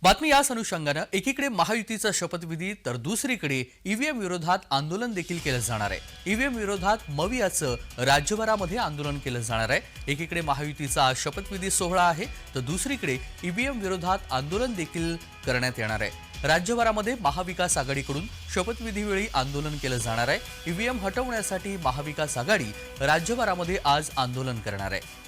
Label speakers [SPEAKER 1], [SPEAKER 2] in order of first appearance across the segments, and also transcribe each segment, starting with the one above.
[SPEAKER 1] बातमी याच अनुषंगानं एकीकडे महायुतीचा शपथविधी तर दुसरीकडे ईव्हीएम विरोधात आंदोलन देखील केलं जाणार आहे। ईव्हीएम विरोधात मवियाचं राज्यभरामध्ये आंदोलन केलं जाणार आहे। एकीकडे महायुतीचा आज शपथविधी सोहळा आहे तर दुसरीकडे ईव्हीएम विरोधात आंदोलन देखील करण्यात येणार आहे। राज्यभरामध्ये महाविकास आघाडीकडून शपथविधीवेळी आंदोलन केलं जाणार आहे। ईव्हीएम हटवण्यासाठी महाविकास आघाडी राज्यभरामध्ये आज आंदोलन करणार आहे।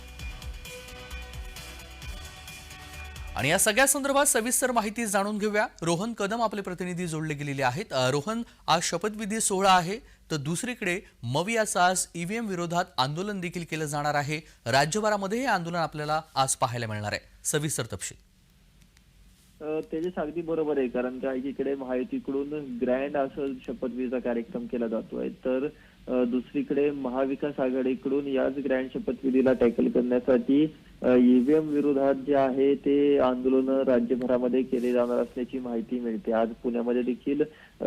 [SPEAKER 1] आणि या सगळ्या संदर्भात सविस्तर माहिती जाणून घेऊया। रोहन कदम आपले प्रतिनिधी जोडले गेलेले आहेत। रोहन, आज शपथविधी सोहळा आहे तर दुसरीकडे मवियाचं आज ईव्हीएम विरोधात आंदोलन देखील केलं जाणार आहे। राज्यभरामध्ये हे आंदोलन आपल्याला आज पाहायला मिळणार आहे। सविस्तर तपशील।
[SPEAKER 2] तेजस, अगदी बरोबर आहे, कारण का एकीकडे महायुतीकडून ग्रँड असं शपथविधीचा कार्यक्रम केला जातोय तर दुसरीकडे महाविकास आघाडीकडून याच ग्रँड शपथविधीला टॅकल करण्यासाठी ईव्हीएम विरोधात जे आहे ते आंदोलन राज्यभरामध्ये केले जाणार असल्याची माहिती मिळते। आज पुण्यामध्ये देखील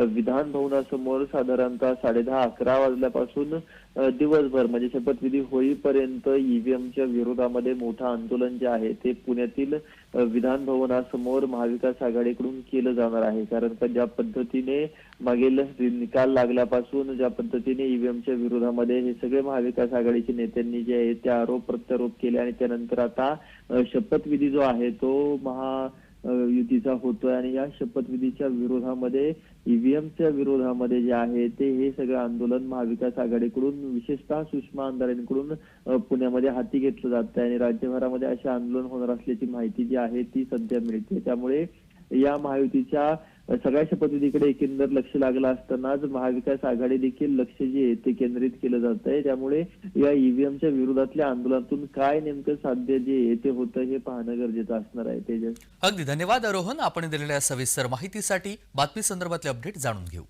[SPEAKER 2] विधान भवनासमोर साधारणतः 10:30-11 वाजल्यापासून दिवसभर म्हणजे शपथविधी होईपर्यंत ईव्हीएमच्या विरोधामध्ये मोठं आंदोलन जे आहे ते पुण्यातील विधान भवनासमोर महाविकास आघाडीकडून केलं जाणार आहे। कारण का ज्या पद्धतीने मागील निकाल लागल्यापासून ज्या पद्धतीने ईव्हीएमच्या विरोधामध्ये हे सगळे महाविकास आघाडीचे नेत्यांनी जे आहे ते आरोप प्रत्यारोप केले आणि त्यानंतर आता शपथविधी जो आहे तो महायुतीचा होतोय आणि या शपथविधीच्या विरोधामध्ये ईव्हीएमच्या विरोधामध्ये जे आहे ते हे सगळं आंदोलन महाविकास आघाडीकडून विशेषतः सुषमा अंधारेंकडून पुण्यामध्ये हाती घेतलं जात आहे आणि राज्यभरामध्ये असे आंदोलन होणार असल्याची माहिती जी आहे ती सध्या मिळते। त्यामुळे या महायुतीच्या सगळ्या शपथविधीकडे एकंदर लक्ष लागलं असतानाच महाविकास आघाडी देखील लक्ष जे आहे ते केंद्रित केलं जात आहे। त्यामुळे या ईव्हीएमच्या विरोधातल्या आंदोलनातून काय नेमकं साध्य जे आहे ते होतं हे पाहणं गरजेचं असणार आहे। तेजस,
[SPEAKER 1] अगदी धन्यवाद रोहन, आपण दिलेल्या सविस्तर माहितीसाठी। बातमी संदर्भातले अपडेट जाणून घेऊ।